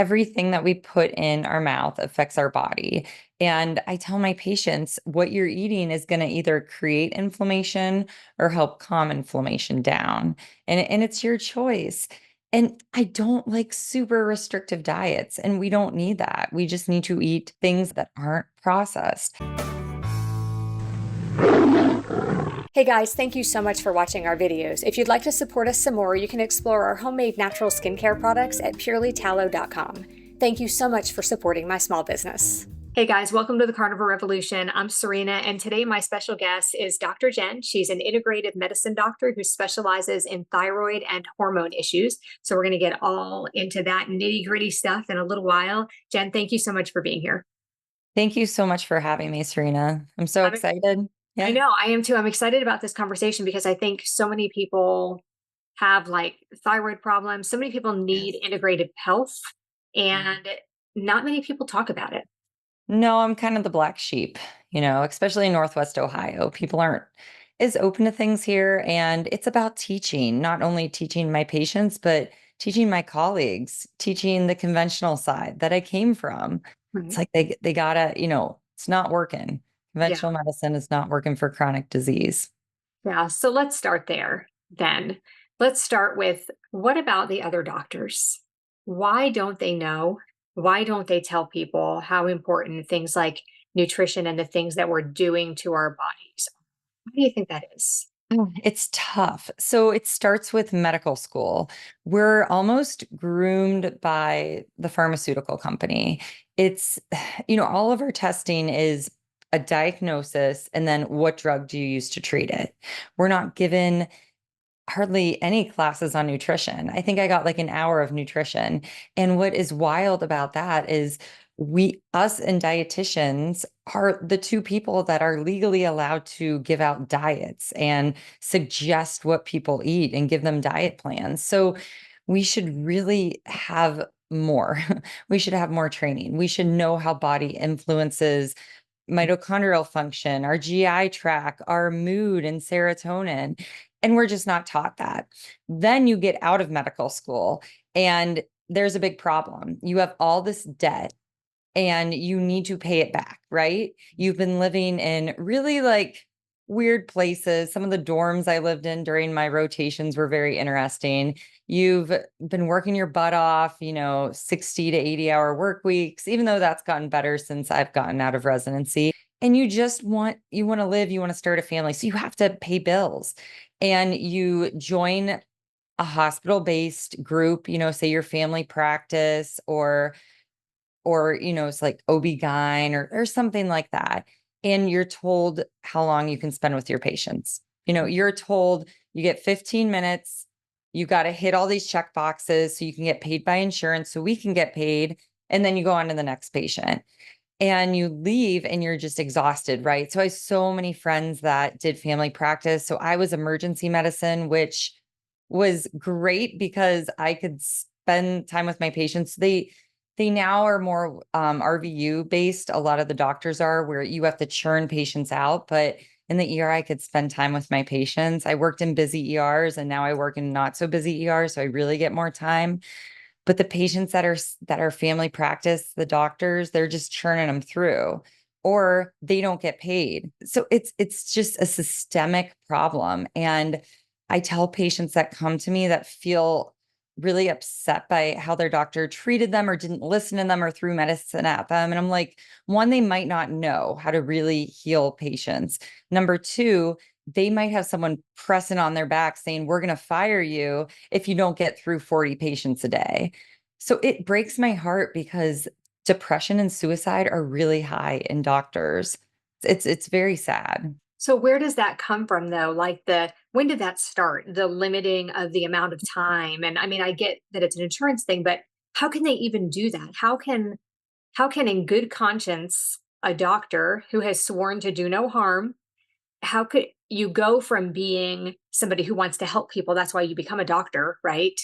everything that we put in our mouth affects our body. And I tell my patients what you're eating is going to either create inflammation or help calm inflammation down. And it's your choice. And I don't like super restrictive diets, and we don't need that. We just need to eat things that aren't processed. Hey guys, thank you so much for watching our videos. If you'd like to support us some more, you can explore our homemade natural skincare products at purelytallow.com. Thank you so much for supporting my small business. Hey guys, welcome to the Carnivore Revolution. I'm Serena, and today my special guest is Dr. Jen. She's an integrative medicine doctor who specializes in thyroid and hormone issues. So we're going to get all into that nitty-gritty stuff in a little while. Jen, thank you so much for being here. Thank you so much for having me, Serena. I'm so excited. I Yeah. know, I am too. I'm excited about this conversation because I think so many people have like thyroid problems. So many people need Yes. integrative health, and not many people talk about it. No, I'm kind of the black sheep, especially in Northwest Ohio. People aren't as open to things here. And it's about teaching, not only teaching my patients, but teaching my colleagues, teaching the conventional side that I came from. It's Right. like they gotta, it's not working. Yeah. Conventional medicine is not working for chronic disease. Yeah. So let's start there then. Let's start with, what about the other doctors? Why don't they know? Why don't they tell people how important things like nutrition and the things that we're doing to our bodies? Why do you think that is? It's tough. So it starts with medical school. We're almost groomed by the pharmaceutical company. It's, all of our testing is a diagnosis and then what drug do you use to treat it? We're not given hardly any classes on nutrition. I think I got like an hour of nutrition. And what is wild about that is us and dietitians are the two people that are legally allowed to give out diets and suggest what people eat and give them diet plans. So we should really have more. We should have more training. We should know how body influences mitochondrial function, our GI tract, our mood, and serotonin. And we're just not taught that. Then you get out of medical school, and there's a big problem. You have all this debt and you need to pay it back, right? You've been living in really like weird places. Some of the dorms I lived in during my rotations were very interesting. You've been working your butt off, 60 to 80-hour work weeks, even though that's gotten better since I've gotten out of residency. And you want to live, you want to start a family. So you have to pay bills. And you join a hospital-based group, say your family practice or it's like OB-GYN or something like that. And you're told how long you can spend with your patients. You're told you get 15 minutes, you got to hit all these check boxes so you can get paid by insurance, so we can get paid. And then you go on to the next patient and you leave and you're just exhausted, right? So I have so many friends that did family practice. So I was emergency medicine, which was great because I could spend time with my patients. They now are more RVU based. A lot of the doctors are, where you have to churn patients out. But in the ER, I could spend time with my patients. I worked in busy ERs and now I work in not so busy ERs. So I really get more time. But the patients that are family practice, the doctors, they're just churning them through, or they don't get paid. So it's just a systemic problem. And I tell patients that come to me that feel really upset by how their doctor treated them or didn't listen to them or threw medicine at them. And I'm like, one, they might not know how to really heal patients. Number two, they might have someone pressing on their back saying, we're going to fire you if you don't get through 40 patients a day. So it breaks my heart because depression and suicide are really high in doctors. It's very sad. So where does that come from though? Like, when did that start? The limiting of the amount of time. And I mean, I get that it's an insurance thing, but how can they even do that? How can in good conscience a doctor who has sworn to do no harm, how could you go from being somebody who wants to help people, that's why you become a doctor, right?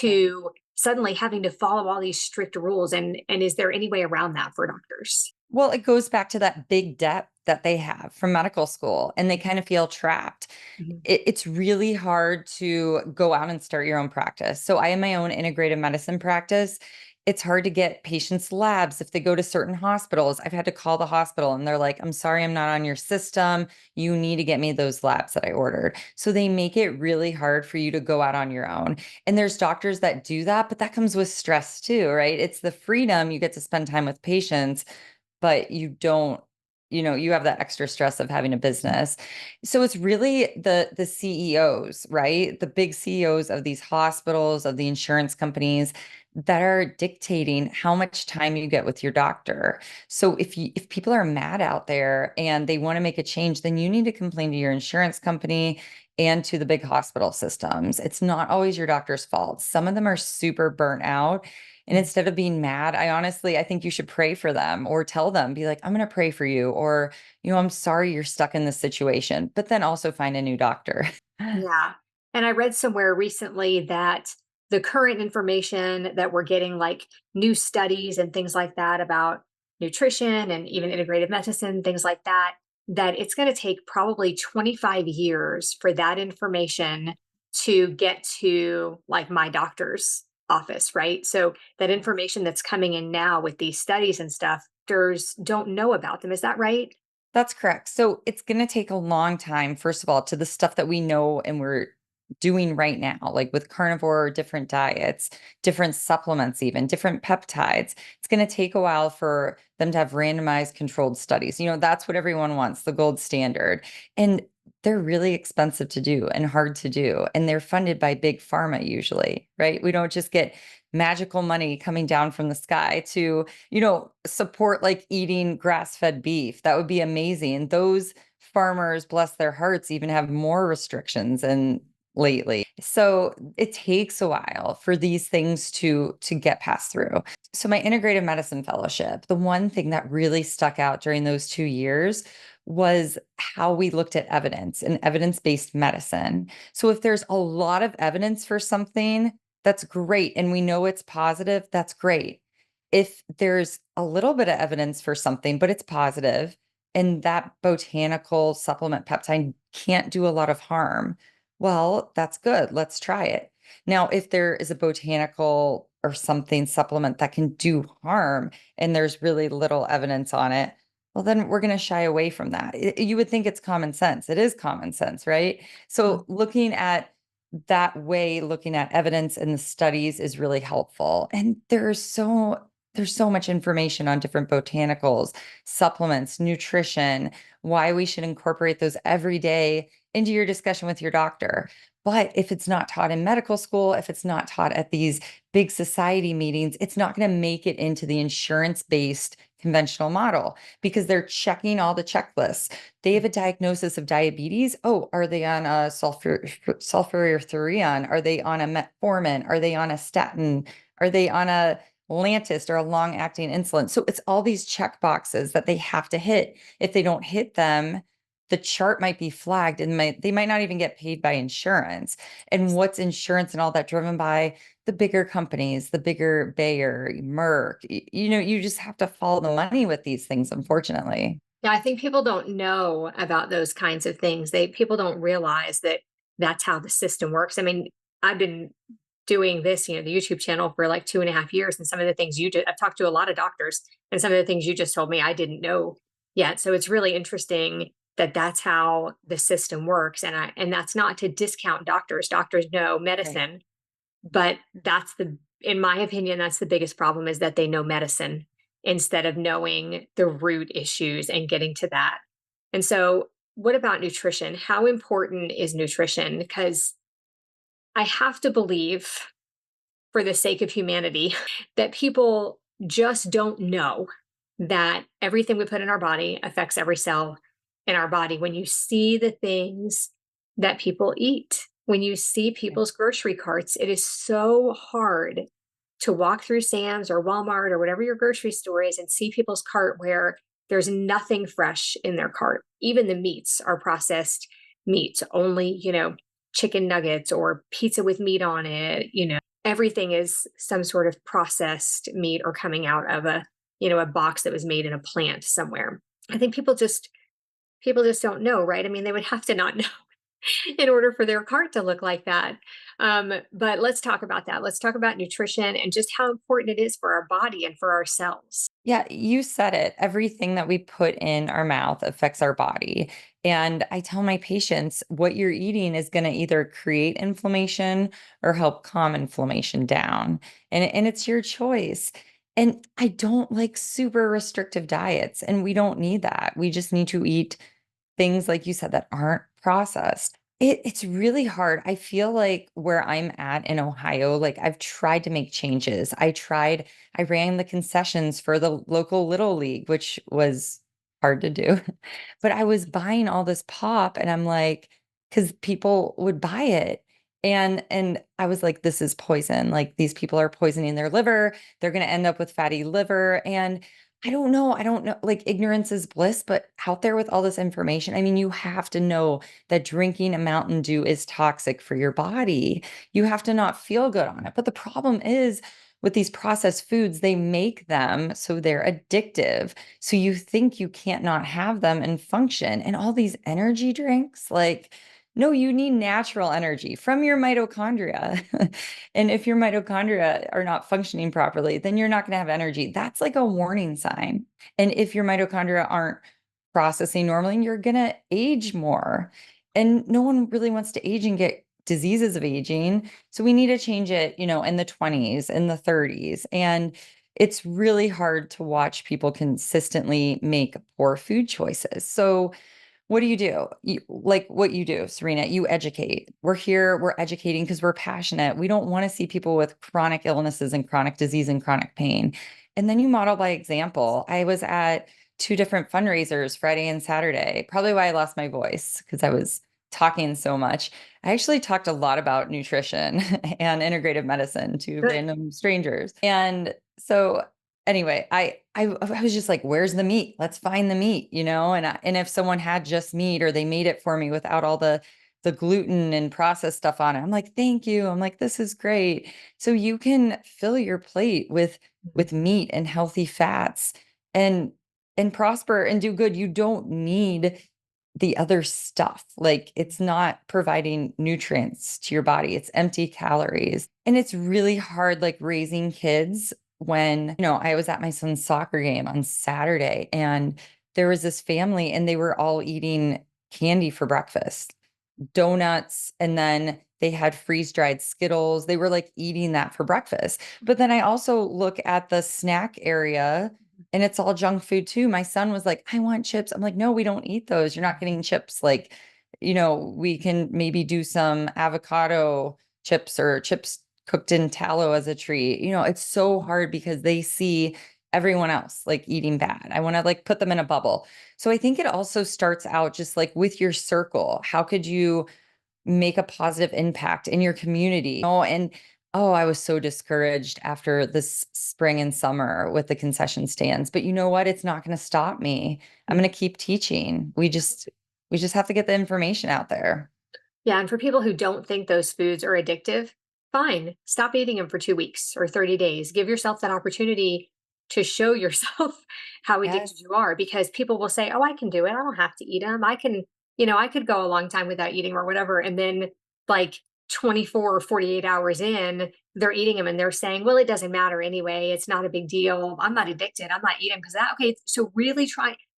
To suddenly having to follow all these strict rules, and is there any way around that for doctors? Well, it goes back to that big debt that they have from medical school, and they kind of feel trapped. Mhm. It's really hard to go out and start your own practice. So I have my own integrative medicine practice. It's hard to get patients' labs if they go to certain hospitals. I've had to call the hospital and they're like, I'm sorry, I'm not on your system. You need to get me those labs that I ordered. So they make it really hard for you to go out on your own. And there's doctors that do that, but that comes with stress too, right? It's the freedom you get to spend time with patients, but you don't, you have that extra stress of having a business. So it's really the CEOs, right? The big CEOs of these hospitals, of the insurance companies that are dictating how much time you get with your doctor. So if people are mad out there and they want to make a change, then you need to complain to your insurance company and to the big hospital systems. It's not always your doctor's fault. Some of them are super burnt out. And instead of being mad, I think you should pray for them or tell them, be like, I'm going to pray for you. Or, I'm sorry you're stuck in this situation, but then also find a new doctor. Yeah. And I read somewhere recently that the current information that we're getting, like new studies and things like that about nutrition and even integrative medicine, things like that, that it's going to take probably 25 years for that information to get to like my doctor's office, right? So that information that's coming in now with these studies and stuff, doctors don't know about them. Is that right? That's correct. So it's going to take a long time, first of all, to the stuff that we know and we're doing right now, like with carnivore, different diets, different supplements, even different peptides. It's going to take a while for them to have randomized controlled studies. That's what everyone wants, the gold standard. And they're really expensive to do and hard to do. And they're funded by big pharma usually, right? We don't just get magical money coming down from the sky to support like eating grass-fed beef. That would be amazing. And those farmers, bless their hearts, even have more restrictions and lately. So it takes a while for these things to get passed through. So my integrative medicine fellowship, the one thing that really stuck out during those 2 years was how we looked at evidence and evidence-based medicine. So if there's a lot of evidence for something, that's great. And we know it's positive, that's great. If there's a little bit of evidence for something, but it's positive, and that botanical supplement peptide can't do a lot of harm, well, that's good. Let's try it. Now, if there is a botanical or something supplement that can do harm and there's really little evidence on it, well, then we're going to shy away from that. You would think it's common sense. It is common sense, right? So looking at that way, looking at evidence and the studies is really helpful. And there's so much information on different botanicals, supplements, nutrition, why we should incorporate those every day into your discussion with your doctor. But if it's not taught in medical school, if it's not taught at these big society meetings, it's not going to make it into the insurance-based conventional model because they're checking all the checklists. They have a diagnosis of diabetes. Oh, are they on a sulfonylurea? Are they on a metformin? Are they on a statin? Are they on a Lantus or a long-acting insulin? So it's all these check boxes that they have to hit. If they don't hit them, the chart might be flagged and they might not even get paid by insurance. And what's insurance and all that driven by? The bigger companies, the bigger Bayer, Merck. You just have to follow the money with these things, unfortunately. Yeah, I think people don't know about those kinds of things. People don't realize that that's how the system works. I mean, I've been doing this, the YouTube channel for like 2.5 years, and some of the things I've talked to a lot of doctors, and some of the things you just told me I didn't know yet. So it's really interesting that that's how the system works, and that's not to discount doctors. Doctors know Right. medicine, but in my opinion, that's the biggest problem is that they know medicine instead of knowing the root issues and getting to that. And so, what about nutrition? How important is nutrition? Because I have to believe, for the sake of humanity, that people just don't know that everything we put in our body affects every cell in our body. When you see the things that people eat, when you see people's grocery carts, it is so hard to walk through Sam's or Walmart or whatever your grocery store is and see people's cart where there's nothing fresh in their cart. Even the meats are processed meats, only, chicken nuggets or pizza with meat on it. Everything is some sort of processed meat or coming out of a box that was made in a plant somewhere. I think people just don't know, right? I mean, they would have to not know. in order for their cart to look like that. But let's talk about that. Let's talk about nutrition and just how important it is for our body and for our cells. Yeah, you said it. Everything that we put in our mouth affects our body. And I tell my patients what you're eating is going to either create inflammation or help calm inflammation down. And it's your choice. And I don't like super restrictive diets, and we don't need that. We just need to eat things like you said that aren't processed. It's really hard. I feel like where I'm at in Ohio, like I've tried to make changes. I ran the concessions for the local little league, which was hard to do. But I was buying all this pop and I'm like, because people would buy it. And I was like, this is poison. Like these people are poisoning their liver. They're gonna end up with fatty liver. And I don't know. I don't know. Like ignorance is bliss, but out there with all this information, I mean, you have to know that drinking a Mountain Dew is toxic for your body. You have to not feel good on it. But the problem is with these processed foods, they make them so they're addictive. So you think you can't not have them and function. And all these energy drinks, like, no, you need natural energy from your mitochondria. And if your mitochondria are not functioning properly, then you're not going to have energy. That's like a warning sign. And if your mitochondria aren't processing normally, you're going to age more. And no one really wants to age and get diseases of aging. So we need to change it, in the 20s, in the 30s. And it's really hard to watch people consistently make poor food choices. So what do you do? Like what you do, Serena, you educate. We're here, we're educating because we're passionate. We don't want to see people with chronic illnesses and chronic disease and chronic pain. And then you model by example. I was at two different fundraisers, Friday and Saturday, probably why I lost my voice because I was talking so much. I actually talked a lot about nutrition and integrative medicine to Good. random strangers. And so anyway, I was just like, where's the meat? Let's find the meat, and if someone had just meat or they made it for me without all the gluten and processed stuff on it, I'm like, thank you. I'm like, this is great. So you can fill your plate with meat and healthy fats and prosper and do good. You don't need the other stuff. Like it's not providing nutrients to your body. It's empty calories. And it's really hard, like raising kids when, I was at my son's soccer game on Saturday and there was this family and they were all eating candy for breakfast, donuts, and then they had freeze-dried Skittles. They were like eating that for breakfast. But then I also look at the snack area and it's all junk food too. My son was like, I want chips. I'm like, no, we don't eat those. You're not getting chips. Like, we can maybe do some avocado chips or chips cooked in tallow as a treat. It's so hard because they see everyone else like eating bad. I want to like put them in a bubble. So I think it also starts out just like with your circle. How could you make a positive impact in your community? And I was so discouraged after this spring and summer with the concession stands. But you know what? It's not going to stop me. I'm going to keep teaching. We just have to get the information out there. Yeah, and for people who don't think those foods are addictive, fine. Stop eating them for 2 weeks or 30 days. Give yourself that opportunity to show yourself how addicted Yes. you are because people will say, "Oh, I can do it. I don't have to eat them. I can, I could go a long time without eating or whatever." And then like 24 or 48 hours in, they're eating them and they're saying, "Well, it doesn't matter anyway. It's not a big deal. I'm not addicted. I'm not eating because that." Okay, so really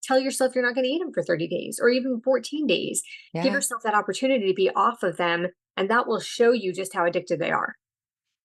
tell yourself you're not going to eat them for 30 days or even 14 days. Give Yeah. yourself that opportunity to be off of them, and that will show you just how addictive they are.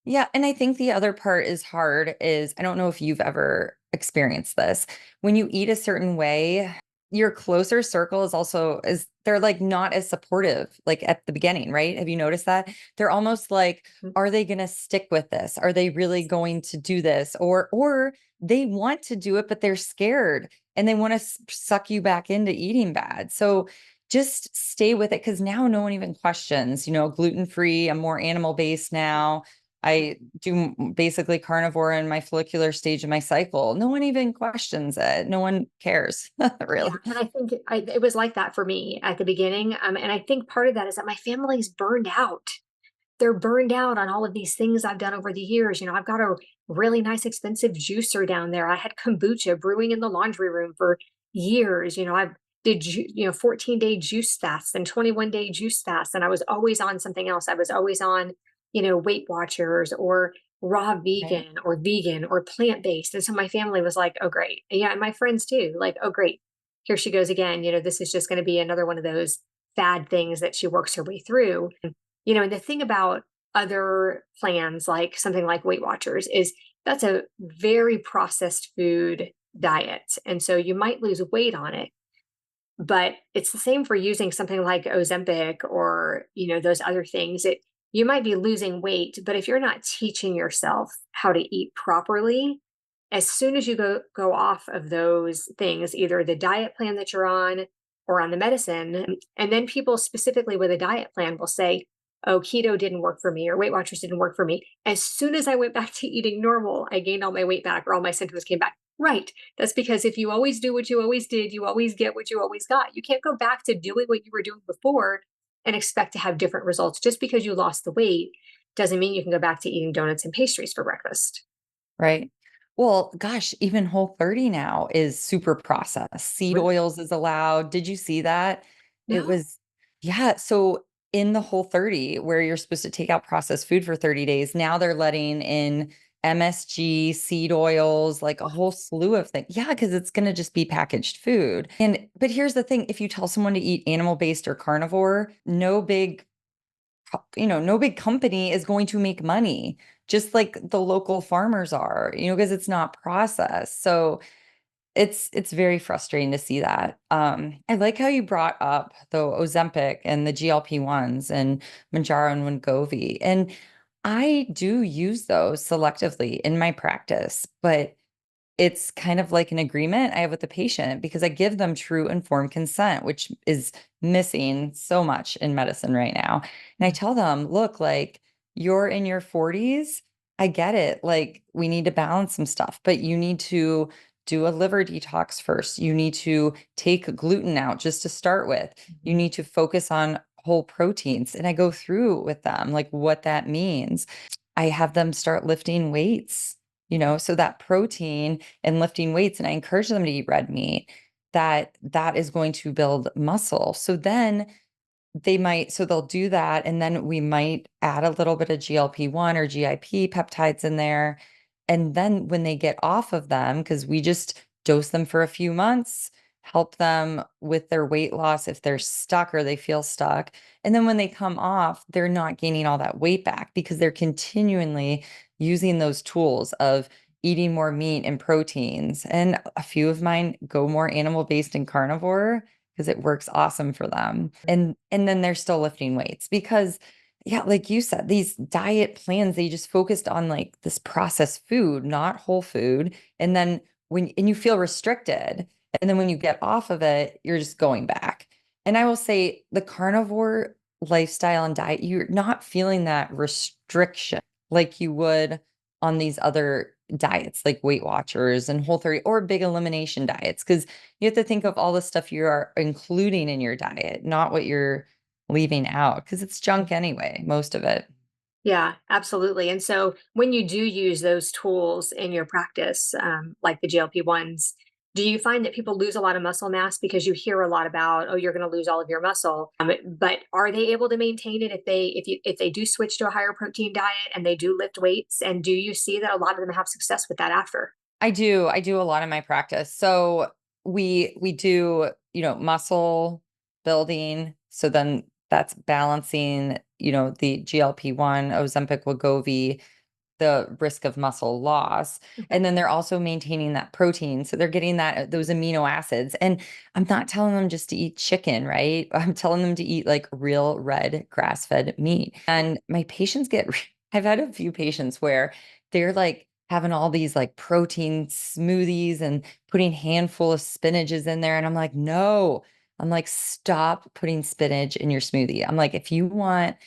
Yeah, and I think the other part is hard is I don't know if you've ever experienced this. When you eat a certain way, your closer circle is they're like not as supportive like at the beginning, right? Have you noticed that? They're almost like, Mhm. are they going to stick with this? Are they really going to do this? Or they want to do it but they're scared and they want to suck you back into eating bad. So just stay with it because now no one even questions, gluten free. I'm more animal based now. I do basically carnivore in my follicular stage of my cycle. No one even questions it. No one cares, Yeah, really. and I think it was like that for me at the beginning, and I think part of that is that my family's burned out. They're burned out on all of these things I've done over the years. I've got a really nice expensive juicer down there. I had kombucha brewing in the laundry room for years. I've did 14-day juice fasts and 21-day juice fasts. And I was always on something else. I was always on, Weight Watchers or raw Right. vegan or plant-based. And so my family was like, oh, great. Yeah. And my friends too, like, oh, great. Here she goes again. This is just going to be another one of those fad things that she works her way through. And the thing about other plans, like something like Weight Watchers, is that's a very processed food diet. And so you might lose weight on it, but it's the same for using something like Ozempic or, those other things. You might be losing weight, but if you're not teaching yourself how to eat properly, as soon as you go off of those things, either the diet plan that you're on or on the medicine, and then people specifically with a diet plan will say, oh, keto didn't work for me or Weight Watchers didn't work for me. As soon as I went back to eating normal, I gained all my weight back or all my symptoms came back. Right. That's because if you always do what you always did, you always get what you always got. You can't go back to doing what you were doing before and expect to have different results. Just because you lost the weight doesn't mean you can go back to eating donuts and pastries for breakfast. Right. Well, gosh, even Whole30 now is super processed. Seed Really? oils is allowed. Did you see that? It No. was, yeah. So in the Whole30, where you're supposed to take out processed food for 30 days, now they're letting in MSG, seed oils, like a whole slew of things. Yeah, because it's going to just be packaged food. But here's the thing, if you tell someone to eat animal-based or carnivore, no big company is going to make money, just like the local farmers are, because it's not processed. So it's very frustrating to see that. I like how you brought up the Ozempic and the GLP-1s and Manjaro and Wegovy. And I do use those selectively in my practice, but it's kind of like an agreement I have with the patient because I give them true informed consent, which is missing so much in medicine right now. And I tell them, look, like you're in your 40s. I get it. Like we need to balance some stuff, but you need to do a liver detox first. You need to take gluten out just to start with. You Mhm. need to focus on whole proteins. And I go through with them, like what that means. I have them start lifting weights, so that protein and lifting weights, and I encourage them to eat red meat, that is going to build muscle. So then so they'll do that. And then we might add a little bit of GLP-1 or GIP peptides in there. And then when they get off of them, because we just dose them for a few months, help them with their weight loss if they're stuck or they feel stuck. And then when they come off, they're not gaining all that weight back because they're continually using those tools of eating more meat and proteins. And a few of mine go more animal based and carnivore because it works awesome for them. And then they're still lifting weights because yeah, like you said, these diet plans, they just focused on like this processed food, not whole food. And then and you feel restricted. And then when you get off of it, you're just going back. And I will say the carnivore lifestyle and diet, you're not feeling that restriction like you would on these other diets like Weight Watchers and Whole30 or big elimination diets. Because you have to think of all the stuff you are including in your diet, not what you're leaving out, because it's junk anyway, most of it. Yeah, absolutely. And so when you do use those tools in your practice, like the GLP-1s, do you find that people lose a lot of muscle mass because you hear a lot about, oh, you're going to lose all of your muscle? But are they able to maintain it if they do switch to a higher protein diet and they do lift weights? And do you see that a lot of them have success with that after? I do a lot in my practice. So we do, muscle building. So then that's balancing, the GLP-1, Ozempic, Wegovy, the risk of muscle loss. Okay. And then they're also maintaining that protein. So they're getting those amino acids. And I'm not telling them just to eat chicken, right? I'm telling them to eat like real red grass-fed meat. And my patients I've had a few patients where they're like having all these like protein smoothies and putting handful of spinaches in there. And I'm like, no. I'm like, stop putting spinach in your smoothie. I'm like, if you want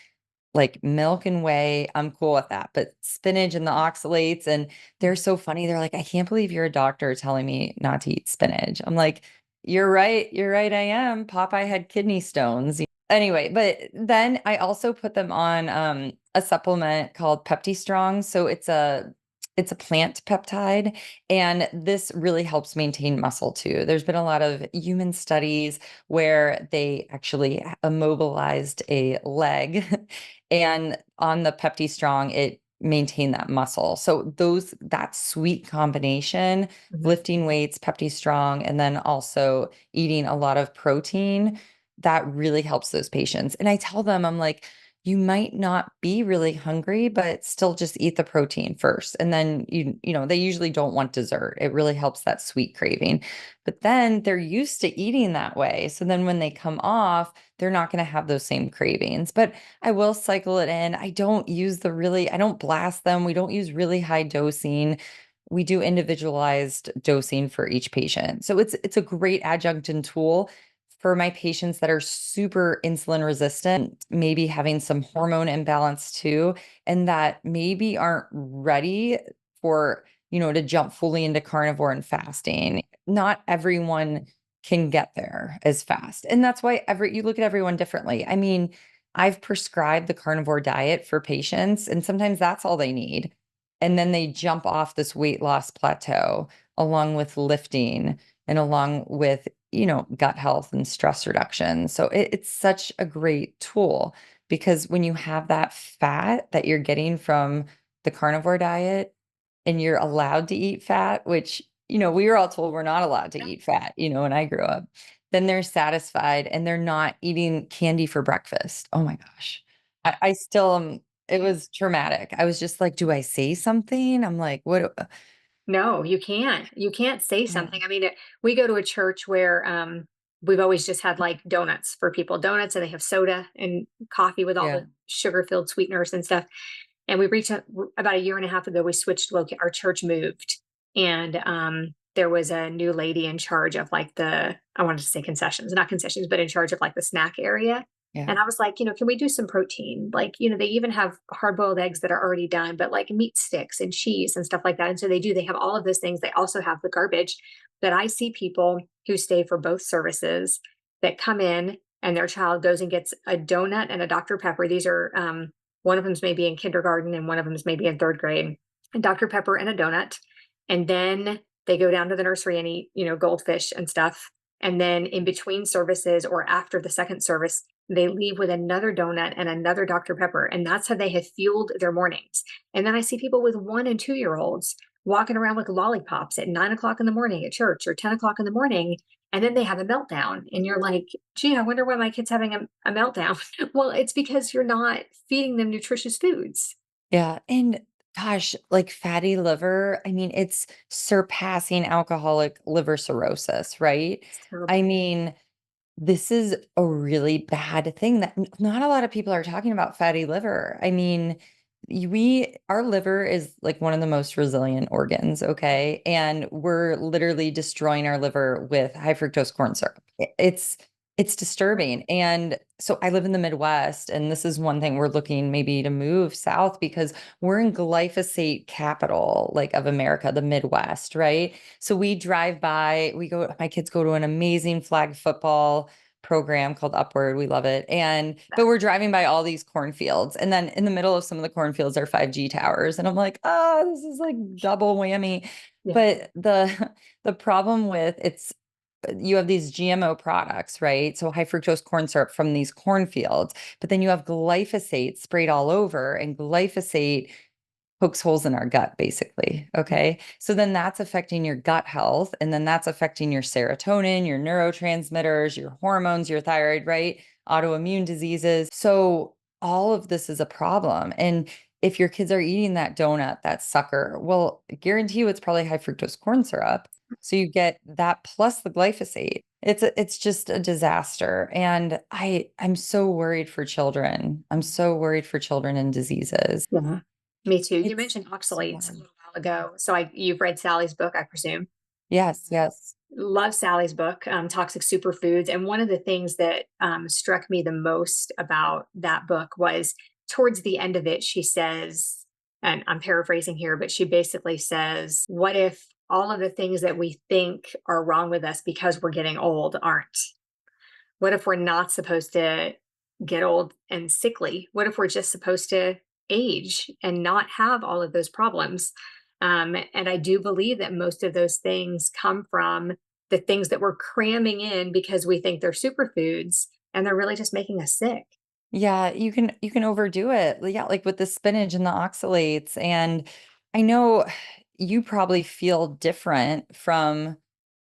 like milk and whey, I'm cool with that. But spinach and the oxalates, and they're so funny. They're like, I can't believe you're a doctor telling me not to eat spinach. I'm like, you're right. You're right. I am. Popeye had kidney stones. Anyway, but then I also put them on a supplement called Pepti Strong. So It's a plant peptide, and this really helps maintain muscle too. There's been a lot of human studies where they actually immobilized a leg, and on the Pepti Strong, it maintained that muscle. So that sweet combination, Mhm. lifting weights, Pepti Strong, and then also eating a lot of protein, that really helps those patients. And I tell them, I'm like, you might not be really hungry, but still just eat the protein first. And then they usually don't want dessert. It really helps that sweet craving. But then they're used to eating that way. So then when they come off, they're not going to have those same cravings. But I will cycle it in. I don't blast them. We don't use really high dosing. We do individualized dosing for each patient. So it's a great adjunct and tool for my patients that are super insulin resistant, maybe having some hormone imbalance too, and that maybe aren't ready for, to jump fully into carnivore and fasting. Not everyone can get there as fast. And that's why you look at everyone differently. I mean, I've prescribed the carnivore diet for patients, and sometimes that's all they need. And then they jump off this weight loss plateau along with lifting and along with gut health and stress reduction. So it's such a great tool because when you have that fat that you're getting from the carnivore diet and you're allowed to eat fat, which, we were all told we're not allowed to eat fat, when I grew up, then they're satisfied and they're not eating candy for breakfast. Oh my gosh. I still am. It was traumatic. I was just like, do I say something? I'm like, what? No, you can't. You can't say Yeah. something. I mean, we go to a church where we've always just had like donuts for people, donuts, and they have soda and coffee with all Yeah. the sugar-filled sweeteners and stuff. And we reached out about a year and a half ago. We switched our church moved, and there was a new lady in charge of like I wanted to say concessions, not concessions, but in charge of like the snack area. Yeah. And I was like, can we do some protein? Like, they even have hard boiled eggs that are already done, but like meat sticks and cheese and stuff like that. And so they have all of those things. They also have the garbage. But I see people who stay for both services that come in and their child goes and gets a donut and a Dr. Pepper. These are, one of them's maybe in kindergarten and one of them's maybe in third grade, and Dr. Pepper and a donut. And then they go down to the nursery and eat, goldfish and stuff. And then in between services or after the second service, they leave with another donut and another Dr. Pepper. And that's how they have fueled their mornings. And then I see people with 1 and 2 year olds walking around with lollipops at 9 o'clock in the morning at church or 10 o'clock in the morning. And then they have a meltdown. And you're like, gee, I wonder why my kid's having a meltdown. Well, it's because you're not feeding them nutritious foods. Yeah. And gosh, like fatty liver, I mean, it's surpassing alcoholic liver cirrhosis, right? It's I terrible. mean, this is a really bad thing that not a lot of people are talking about fatty liver. I mean, our liver is like one of the most resilient organs, okay? And we're literally destroying our liver with high fructose corn syrup. It's disturbing. And so I live in the Midwest, and this is one thing we're looking maybe to move south because we're in glyphosate capital, like of America, the Midwest, right? So we drive by, my kids go to an amazing flag football program called Upward. We love it. But we're driving by all these cornfields. And then in the middle of some of the cornfields are 5G towers. And I'm like, oh, this is like double whammy. Yeah. But the problem with you have these GMO products, right? So high fructose corn syrup from these cornfields, but then you have glyphosate sprayed all over, and glyphosate pokes holes in our gut, basically. Okay. So then that's affecting your gut health. And then that's affecting your serotonin, your neurotransmitters, your hormones, your thyroid, right? Autoimmune diseases. So all of this is a problem. And if your kids are eating that donut, that sucker, well, I guarantee you it's probably high fructose corn syrup. So you get that plus the glyphosate. It's just a disaster. And I'm so worried for children. I'm so worried for children and diseases. Yeah. Me too. You It's mentioned so oxalates a hard. little while ago. So you've read Sally's book, I presume. Yes, yes. Love Sally's book, Toxic Superfoods. And one of the things that struck me the most about that book was towards the end of it, she says, and I'm paraphrasing here, but she basically says, what if all of the things that we think are wrong with us because we're getting old aren't? What if we're not supposed to get old and sickly? What if we're just supposed to age and not have all of those problems? And I do believe that most of those things come from the things that we're cramming in because we think they're superfoods and they're really just making us sick. Yeah, you can overdo it. Yeah, like with the spinach and the oxalates. And I know you probably feel different from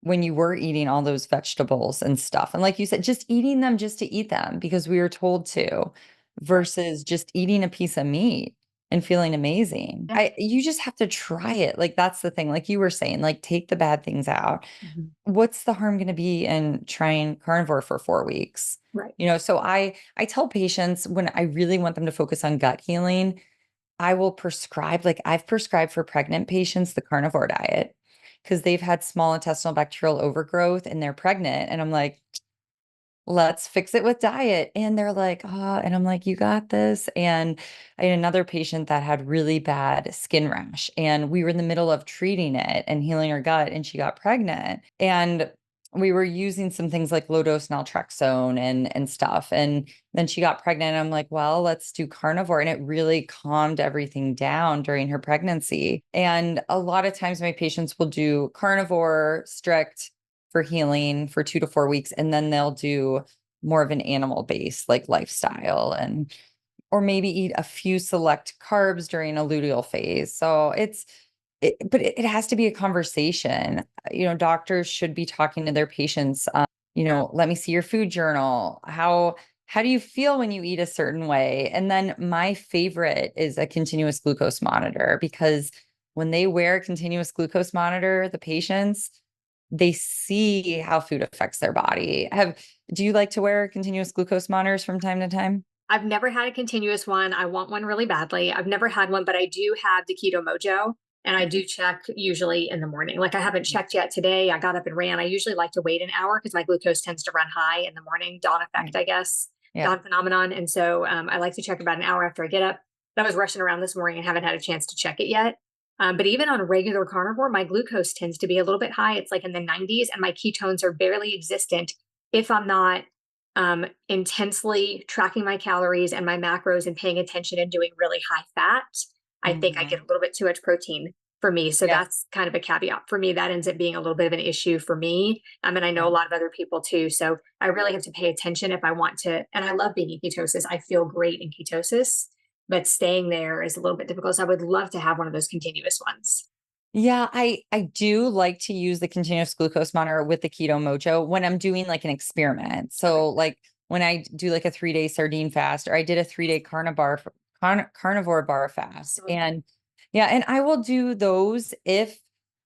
when you were eating all those vegetables and stuff. And like you said, just eating them just to eat them because we were told to, Right. versus just eating a piece of meat and feeling amazing. Yeah. You just have to try it. Like that's the thing. Like you were saying, like take the bad things out. Mhm. What's the harm going to be in trying carnivore for 4 weeks? Right. So I tell patients when I really want them to focus on gut healing, I will prescribe, like I've prescribed for pregnant patients the carnivore diet because they've had small intestinal bacterial overgrowth and they're pregnant. And I'm like, let's fix it with diet. And they're like, oh, and I'm like, you got this. And I had another patient that had really bad skin rash, and we were in the middle of treating it and healing her gut, and she got pregnant. And we were using some things like low dose naltrexone and stuff. And then she got pregnant. And I'm like, well, let's do carnivore. And it really calmed everything down during her pregnancy. And a lot of times my patients will do carnivore strict for healing for 2 to 4 weeks, and then they'll do more of an animal based like lifestyle, and or maybe eat a few select carbs during a luteal phase. So but it has to be a conversation. Doctors should be talking to their patients. Let me see your food journal. How do you feel when you eat a certain way? And then my favorite is a continuous glucose monitor, because when they wear a continuous glucose monitor, the patients, they see how food affects their body. Do you like to wear continuous glucose monitors from time to time? I've never had a continuous one. I want one really badly. I've never had one, but I do have the Keto Mojo and I do check usually in the morning. Like I haven't checked yet today. I got up and ran. I usually like to wait an hour because my glucose tends to run high in the morning, dawn Yeah. effect, I guess, Yeah. dawn phenomenon. And so I like to check about an hour after I get up. But I was rushing around this morning and haven't had a chance to check it yet. But even on regular carnivore, my glucose tends to be a little bit high. It's like in the 90s, and my ketones are barely existent if I'm not intensely tracking my calories and my macros and paying attention and doing really high fat. I think I get a Mhm. little bit too much protein for me. So Yeah. that's kind of a caveat for me. That ends up being a little bit of an issue for me. And I know Yeah. a lot of other people too. So I really have to pay attention if I want to. And I love being in ketosis. I feel great in ketosis, but staying there is a little bit difficult. So I would love to have one of those continuous ones. Yeah, I do like to use the continuous glucose monitor with the Keto Mojo when I'm doing like an experiment. Okay. So like when I do like a 3-day sardine fast, or I did a 3-day carnivore bar fast. Love that. And yeah, and I will do those if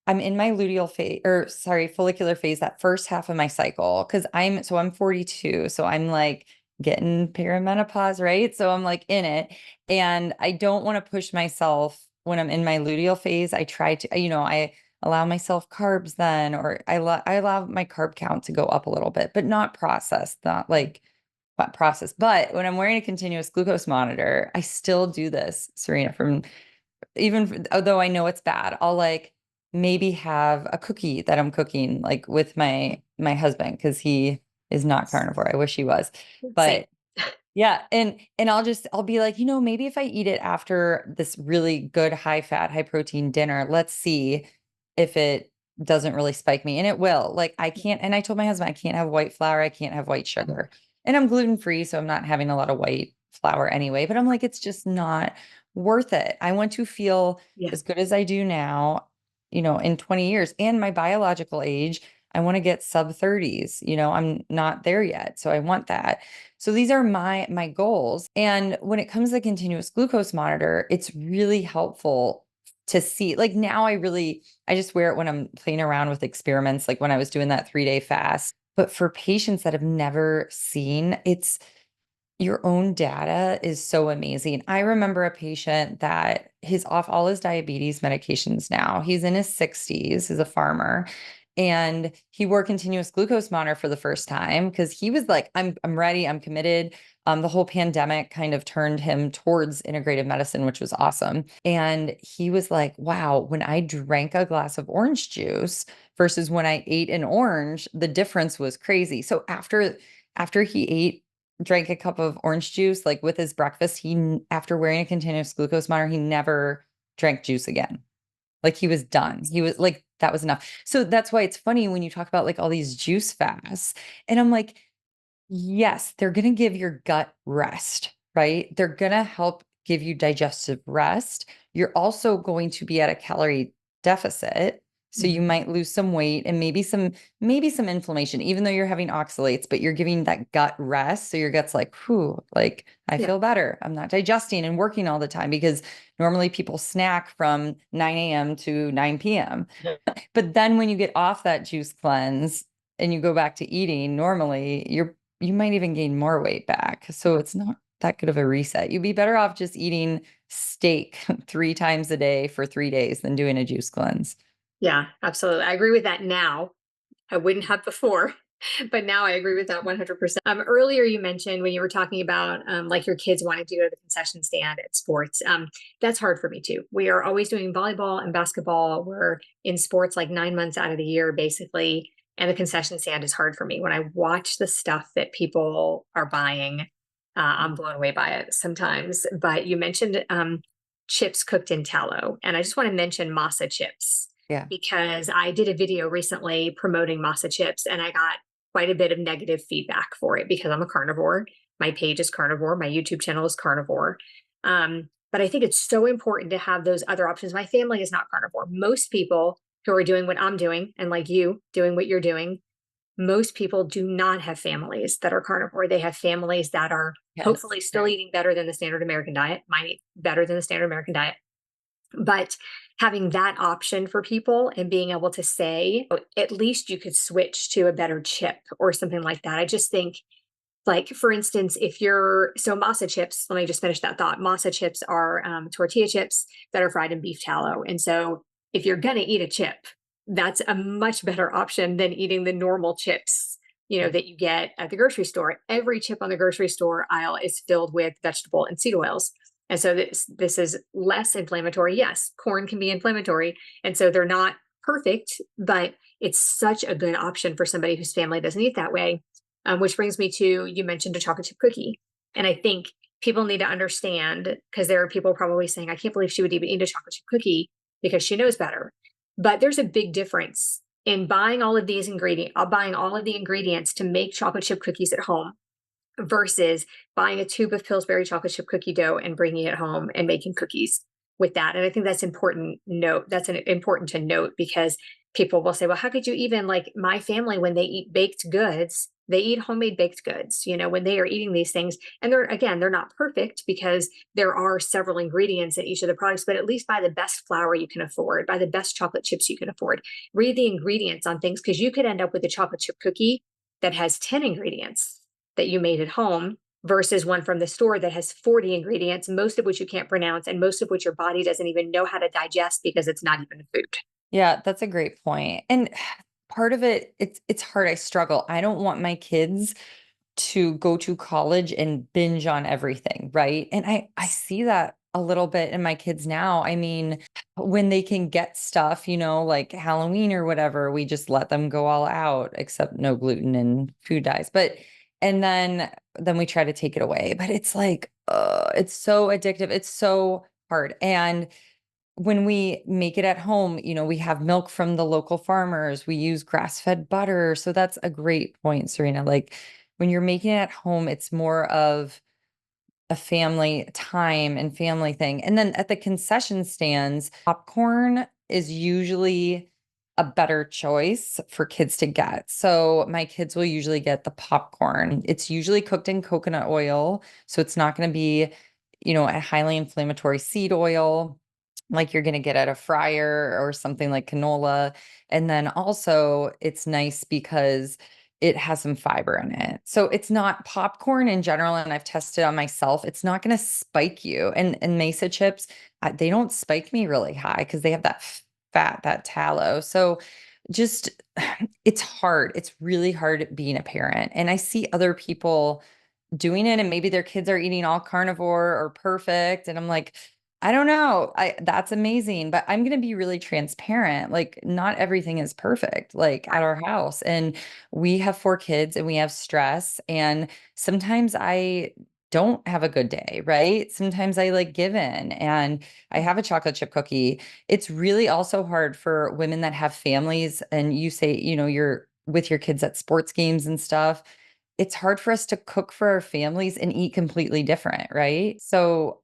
I'm in my luteal phase, or sorry, follicular phase, that first half of my cycle. Cause I'm 42. So I'm like getting perimenopause, right? So I'm like in it. And I don't want to push myself when I'm in my luteal phase. I try to, I allow myself carbs then, or I allow my carb count to go up a little bit, but not processed, not like processed. But when I'm wearing a continuous glucose monitor, I still do this, Serena, from although I know it's bad, I'll like maybe have a cookie that I'm cooking like with my husband, because he is not carnivore. I wish he was. Same. But yeah, and I'll be like, maybe if I eat it after this really good high fat, high protein dinner, let's see if it doesn't really spike me. And it will. Like I can't, and I told my husband I can't have white flour, I can't have white sugar. And I'm gluten free, so I'm not having a lot of white flour anyway, but I'm like, it's just not worth it. I want to feel Yeah. as good as I do now, in 20 years. And my biological age, I want to get sub 30s. I'm not there yet. So I want that. So these are my goals. And when it comes to the continuous glucose monitor, it's really helpful to see. Like now I just wear it when I'm playing around with experiments, like when I was doing that 3-day fast. But for patients that have never seen, your own data is so amazing. I remember a patient that he's off all his diabetes medications now. He's in his 60s, he's a farmer, and he wore continuous glucose monitor for the first time because he was like, I'm ready, I'm committed. The whole pandemic kind of turned him towards integrative medicine, which was awesome. And he was like, wow, when I drank a glass of orange juice versus when I ate an orange, the difference was crazy. So after he drank a cup of orange juice like with his breakfast, after wearing a continuous glucose monitor, he never drank juice again. Like he was done. He was like, that was enough. So that's why it's funny when you talk about like all these juice fasts. And I'm like, yes, they're going to give your gut rest, right? They're going to help give you digestive rest. You're also going to be at a calorie deficit. So you Mhm. might lose some weight and maybe some inflammation, even though you're having oxalates, but you're giving that gut rest. So your gut's like, whew, like I Yeah. feel better. I'm not digesting and working all the time because normally people snack from 9 a.m. to 9 p.m. But then when you get off that juice cleanse and you go back to eating normally, you might even gain more weight back. So Yeah. it's not that good of a reset. You'd be better off just eating steak 3 times a day for 3 days than doing a juice cleanse. Yeah, absolutely. I agree with that now. I wouldn't have before, but now I agree with that 100%. Earlier you mentioned when you were talking about like your kids wanting to go to the concession stand at sports. That's hard for me too. We are always doing volleyball and basketball. We're in sports like 9 months out of the year, basically. And the concession stand is hard for me. When I watch the stuff that people are buying, I'm blown away by it sometimes. But you mentioned chips cooked in tallow. And I just want to mention masa chips Yeah. because I did a video recently promoting masa chips and I got quite a bit of negative feedback for it because I'm a carnivore. My page is carnivore, my YouTube channel is carnivore. But I think it's so important to have those other options. My family is not carnivore. Most people who are doing what I'm doing and like you doing what you're doing, most people do not have families that are carnivore. They have families that are Yes. hopefully still eating better than the standard American diet, might eat better than the standard American diet, but having that option for people and being able to say, "Oh, at least you could switch to a better chip or something like that." I just think, like, for instance, if you're so masa chips, let me just finish that thought. Masa chips are tortilla chips that are fried in beef tallow. And so if you're going to eat a chip, that's a much better option than eating the normal chips, that you get at the grocery store. Every chip on the grocery store aisle is filled with vegetable and seed oils. And so this is less inflammatory. Yes, corn can be inflammatory. And so they're not perfect, but it's such a good option for somebody whose family doesn't eat that way. Which brings me to, you mentioned a chocolate chip cookie. And I think people need to understand, because there are people probably saying, I can't believe she would even eat a chocolate chip cookie because she knows better. But there's a big difference in buying all of these ingredients, buying all of the ingredients to make chocolate chip cookies at home versus buying a tube of Pillsbury chocolate chip cookie dough and bringing it home and making cookies with that. And I think that's important note. That's important to note because people will say, well, how could you even, like my family, when they eat baked goods, they eat homemade baked goods, when they are eating these things. And they're not perfect because there are several ingredients in each of the products, but at least buy the best flour you can afford, buy the best chocolate chips you can afford. Read the ingredients on things because you could end up with a chocolate chip cookie that has 10 ingredients that you made at home versus one from the store that has 40 ingredients, most of which you can't pronounce, and most of which your body doesn't even know how to digest because it's not even food. Yeah, that's a great point. And part of it, it's hard. I struggle. I don't want my kids to go to college and binge on everything, right? And I see that a little bit in my kids now. I mean, when they can get stuff, like Halloween or whatever, we just let them go all out, except no gluten and food dyes. But and then we try to take it away. But it's like, it's so addictive. It's so hard. And when we make it at home, we have milk from the local farmers. We use grass-fed butter. So that's a great point, Serena. Like when you're making it at home, it's more of a family time and family thing. And then at the concession stands, popcorn is usually a better choice for kids to get. So my kids will usually get the popcorn. It's usually cooked in coconut oil, so it's not going to be, a highly inflammatory seed oil like you're going to get at a fryer or something like canola. And then also it's nice because it has some fiber in it. So it's not popcorn in general, and I've tested on myself. It's not going to spike you. And mesa chips, they don't spike me really high because they have that fat, that tallow. So just it's hard. It's really hard being a parent. And I see other people doing it and maybe their kids are eating all carnivore or perfect. And I'm like, I don't know. That's amazing, but I'm going to be really transparent. Like not everything is perfect like at our house, and we have 4 kids and we have stress, and sometimes I don't have a good day, right? Sometimes I like give in and I have a chocolate chip cookie. It's really also hard for women that have families and you say, you're with your kids at sports games and stuff. It's hard for us to cook for our families and eat completely different, right? So,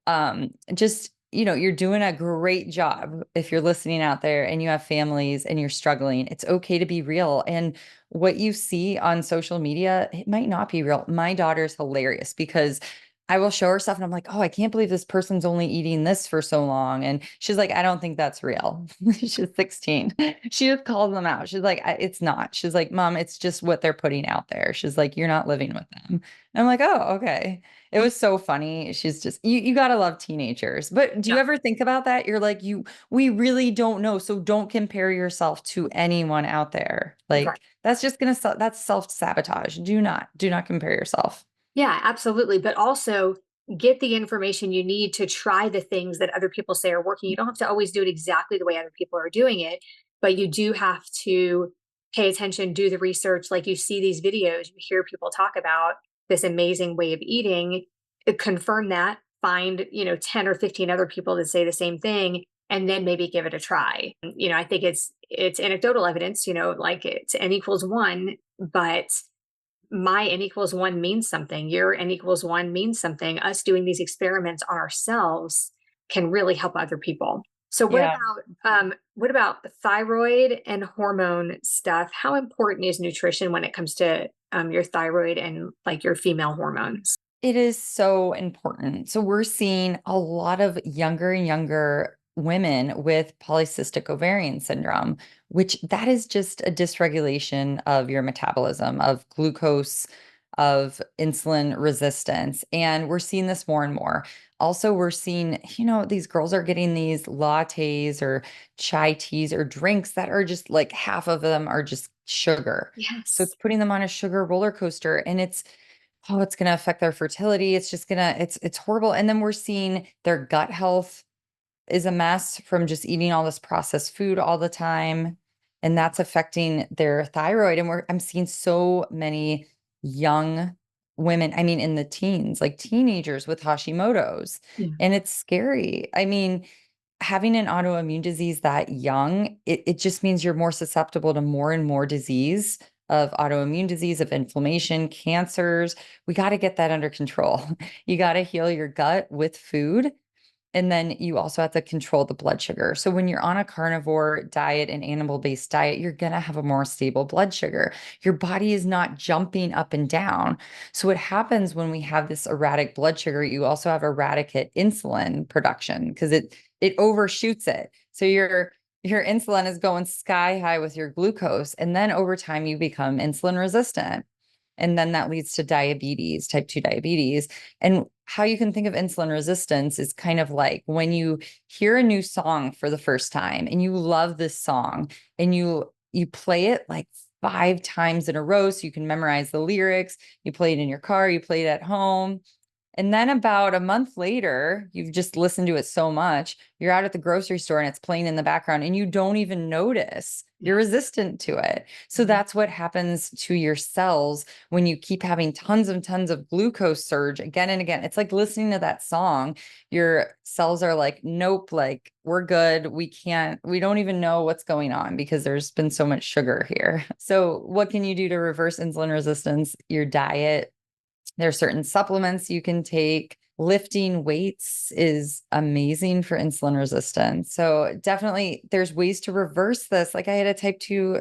just, you're doing a great job if you're listening out there and you have families and you're struggling. It's okay to be real. And what you see on social media, it might not be real. My daughter's hilarious because I will show her stuff and I'm like, oh, I can't believe this person's only eating this for so long. And she's like, I don't think that's real. She's 16. She just calls them out. She's like, it's not. She's like, Mom, it's just what they're putting out there. She's like, you're not living with them. And I'm like, oh, okay. It was so funny. She's just, you gotta love teenagers. But do you Yeah, ever think about that? You're like, we really don't know. So don't compare yourself to anyone out there. right. Like that's just that's self-sabotage. Do not compare yourself. Yeah, absolutely. But also get the information you need to try the things that other people say are working. You don't have to always do it exactly the way other people are doing it, but you do have to pay attention, do the research. Like you see these videos, you hear people talk about this amazing way of eating, confirm that, find, 10 or 15 other people that say the same thing, and then maybe give it a try. I think it's anecdotal evidence, like it's n equals one, but my n equals one means something. Your n equals one means something. Us doing these experiments on ourselves can really help other people. So Yeah. what about thyroid and hormone stuff? How important is nutrition when it comes to your thyroid and like your female hormones? It is so important. So we're seeing a lot of younger and younger women with polycystic ovarian syndrome, which that is just a dysregulation of your metabolism, of glucose, of insulin resistance. And we're seeing this more and more. Also, we're seeing, these girls are getting these lattes or chai teas or drinks that are just like half of them are just sugar. So Yes. it's putting them on a sugar roller coaster and it's going to affect their fertility. It's just going to, it's horrible. And then we're seeing their gut health is a mess from just eating all this processed food all the time. And that's affecting their thyroid. And I'm seeing so many young women, I mean, in the teens, like teenagers with Hashimoto's. Yeah. And it's scary. I mean, having an autoimmune disease that young, it just means you're more susceptible to more and more disease of autoimmune disease, of inflammation, cancers. We got to get that under control. You got to heal your gut with food. And then you also have to control the blood sugar. So when you're on a carnivore diet, an animal-based diet, you're going to have a more stable blood sugar. Your body is not jumping up and down. So what happens when we have this erratic blood sugar, you also have erratic insulin production because it overshoots it. So your insulin is going sky high with your glucose and then over time you become insulin resistant. And then that leads to diabetes, type 2 diabetes. And how you can think of insulin resistance is kind of like when you hear a new song for the first time and you love this song and you play it like 5 times in a row so you can memorize the lyrics. You play it in your car, you play it at home. And then about a month later, you've just listened to it so much, you're out at the grocery store and it's playing in the background and you don't even notice. You're Yeah. resistant to it. So Mhm. that's what happens to your cells when you keep having tons and tons of glucose surge again and again. It's like listening to that song. Your cells are like, nope, like we're good. We don't even know what's going on because there's been so much sugar here. So, what can you do to reverse insulin resistance? Your diet, there are certain supplements you can take. Lifting weights is amazing for insulin resistance. So definitely there's ways to reverse this. Like I had a type 2,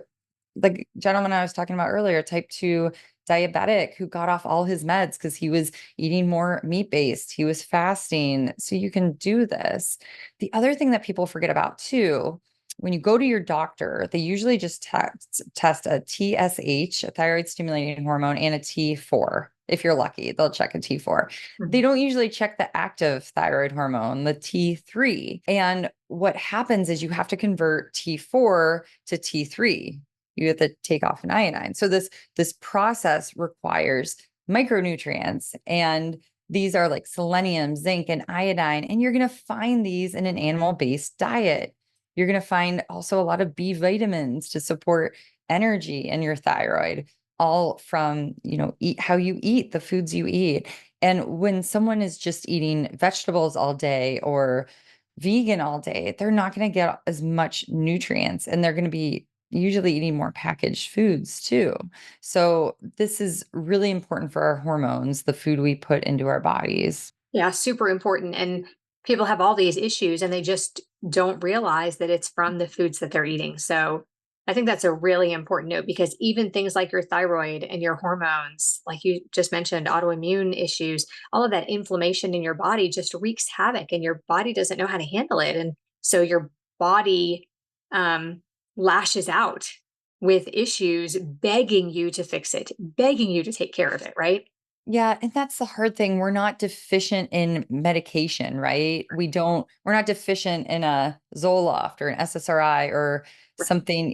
the gentleman I was talking about earlier, type 2 diabetic who got off all his meds because he was eating more meat-based. He was fasting. So you can do this. The other thing that people forget about too, when you go to your doctor, they usually just test a TSH, a thyroid stimulating hormone, and a T4. If you're lucky, they'll check a T4. They Mhm. don't usually check the active thyroid hormone, the T3. And what happens is you have to convert T4 to T3. You have to take off an iodine. So this process requires micronutrients, and these are like selenium, zinc, and iodine. And you're going to find these in an animal-based diet. You're going to find also a lot of B vitamins to support energy in your thyroid. all from, eat how you eat, the foods you eat. And when someone is just eating vegetables all day or vegan all day, they're not going to get as much nutrients, and they're going to be usually eating more packaged foods too. So this is really important for our hormones, the food we put into our bodies. Yeah, super important. And people have all these issues and they just don't realize that it's from the foods that they're eating. So I think that's a really important note because even things like your thyroid and your hormones, like you just mentioned, autoimmune issues, all of that inflammation in your body just wreaks havoc and your body doesn't know how to handle it. And so your body um, lashes out with issues, begging you to fix it, begging you to take care of it, right? Yeah, and that's the hard thing. We're not deficient in medication, right? We're not deficient in a Zoloft or an SSRI or something,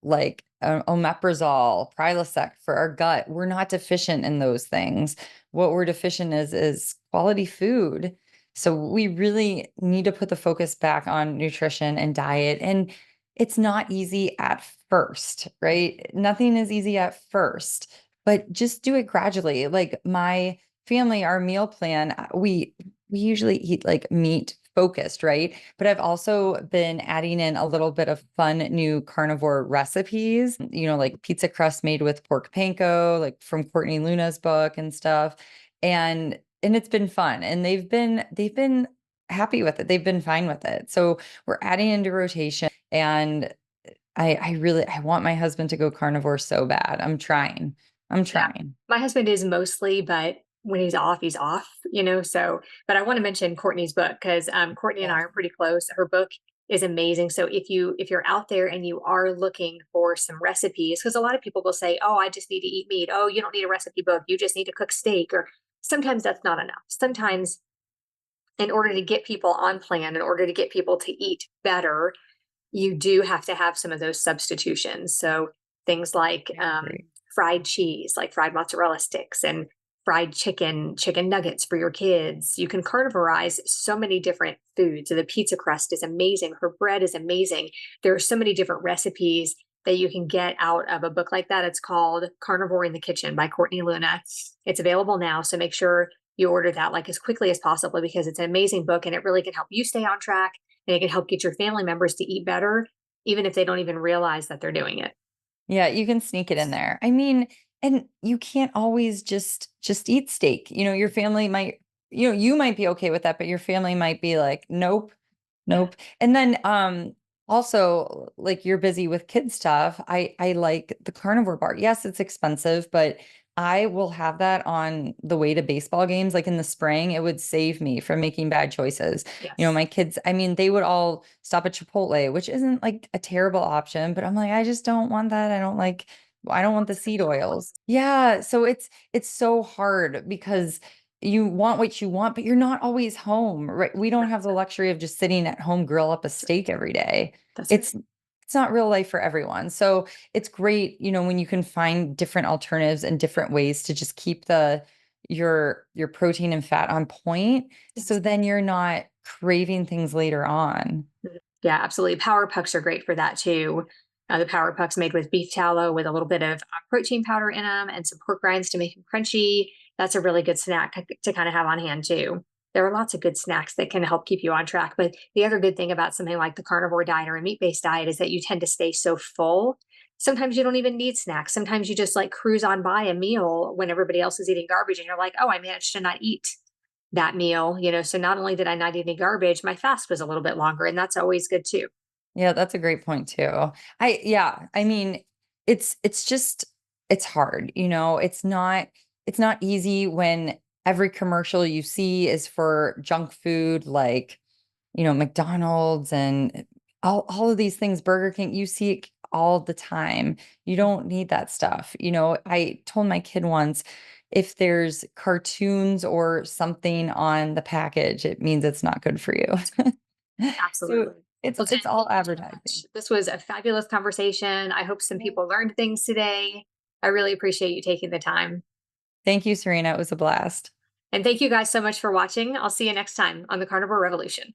like omeprazole, Prilosec for our gut. We're not deficient in those things. What we're deficient is quality food. So we really need to put the focus back on nutrition and diet. And it's not easy at first, right? Nothing is easy at first, but just do it gradually. Like my family, our meal plan, we usually eat like meat focused, right? But I've also been adding in a little bit of fun new carnivore recipes, like pizza crust made with pork panko, like from Courtney Luna's book and stuff. And it's been fun. And they've been happy with it. They've been fine with it. So we're adding into rotation. And I want my husband to go carnivore so bad. I'm trying. I'm Yeah. trying. My husband is mostly, but when he's off, so, but I want to mention Courtney's book because Courtney and I Yes. are pretty close. Her book is amazing. So if you're out there and you are looking for some recipes, because a lot of people will say, oh, I just need to eat meat. Oh, you don't need a recipe book. You just need to cook steak. Or sometimes that's not enough. Sometimes in order to get people on plan, in order to get people to eat better, you do have to have some of those substitutions. So things like I agree. fried cheese, like fried mozzarella sticks, and fried chicken nuggets for your kids. You can carnivorize so many different foods. So the pizza crust is amazing. Her bread is amazing. There are so many different recipes that you can get out of a book like that. It's called Carnivore in the Kitchen by Courtney Luna. It's available now. So make sure you order that like as quickly as possible because it's an amazing book and it really can help you stay on track and it can help get your family members to eat better, even if they don't even realize that they're doing it. Yeah, you can sneak it in there. I mean, and you can't always just eat steak. Your family might, you might be okay with that, but your family might be like, nope, nope. And then also like you're busy with kid stuff. I like the carnivore bar. Yes, it's expensive, but I will have that on the way to baseball games. Like in the spring, it would save me from making bad choices. Yes. My kids, I mean, they would all stop at Chipotle, which isn't like a terrible option, but I'm like, I just don't want that. I don't want the seed oils. Yeah. So it's so hard because you want what you want, but you're not always home, right? We don't have the luxury of just sitting at home, grill up a steak every day. That's right. It's not real life for everyone. So it's great, when you can find different alternatives and different ways to just keep your protein and fat on point. So Yes. then you're not craving things later on. Mhm. Yeah, absolutely. Power pucks are great for that too. The power pucks made with beef tallow with a little bit of protein powder in them and some pork rinds to make them crunchy. That's a really good snack to kind of have on hand too. There are lots of good snacks that can help keep you on track. But the other good thing about something like the carnivore diet or a meat based diet is that you tend to stay so full. Sometimes you don't even need snacks. Sometimes you just like cruise on by a meal when everybody else is eating garbage and you're like, oh, I managed to not eat that meal, so not only did I not eat any garbage, my fast was a little bit longer, and that's always good too. Yeah, that's a great point too. Yeah, I mean, it's just it's hard, it's not easy when every commercial you see is for junk food like, McDonald's and all of these things, Burger King, you see it all the time. You don't need that stuff. I told my kid once, if there's cartoons or something on the package, it means it's not good for you. So Absolutely. it's Well, Jen, it's all thank you so advertising. much. This was a fabulous conversation. I hope some people learned things today. I really appreciate you taking the time. Thank you, Serena. It was a blast. And thank you guys so much for watching. I'll see you next time on the Carnivore Revolution.